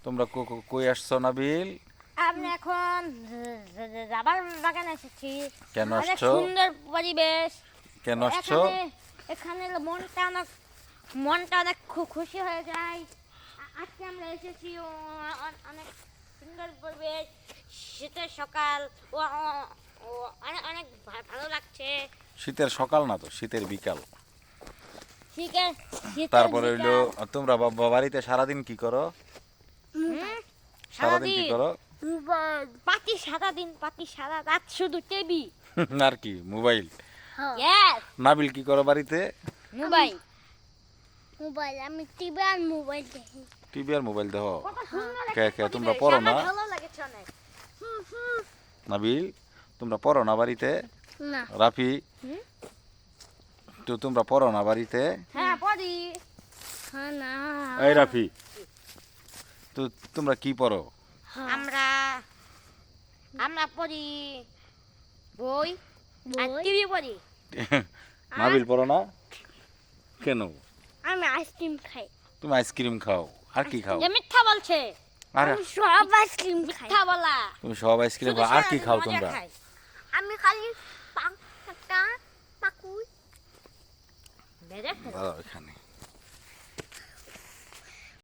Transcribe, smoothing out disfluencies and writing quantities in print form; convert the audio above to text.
তোমরা কই আসছো নাবিল? আমরা এখন রাবার বাগানে এসেছি। কেন অনেক আসছো? সুন্দর পরিবেশ। কেন আসছো? এখানে মনটা অনেক খুশি হয়ে যায়। আজকে আমরা এসেছি অনেক সুন্দর পরিবেশ, শীতের সকাল, অনেক অনেক ভালো লাগছে। শীতের সকাল না তো, শীতের বিকাল। শীতের তারপরে হইলো বিকাল। তোমরা বাড়িতে সারাদিন কি করো? সারাদিন কি করো? পাতি সারা রাত শুধু টিভি। আর কি, মোবাইল। ইয়েস, নাবিল কি করো বাড়িতে? মোবাইল। আমি টিভি আর মোবাইল দেখি। টিভি আর মোবাইল দেখো। কত সুন্দর কে একটা কে তোমরা পরিবেশ, পড়ো আমার না? ভালো লাগছে অনেক। নাবিল, তোমরা পড়ো না বাড়িতে? না রাফি, তো তোমরা পড়ো না বাড়িতে? হ্যাঁ, পড়ি। হ্যাঁ না এই রাফি, তো তোমরা কি পড়ো? আমরা আমরা পড়ি বই আর বই। টিভি পড়ি। নাবিল পড়ো না কেন? আমি আইসক্রিম খাই। তুমি আইসক্রিম খাও, আর কি খাও? যে মিথ্যা বলছে, আর আমি সব আইসক্রিম খাই। মিথ্যা বলা। তুমি সব আইসক্রিম শুধু খাও, আর কি সারাদিন খাও মজা তোমরা? খায়। আমি খালি পাকুই। বেড়ে ফেলে। ভালো এখানে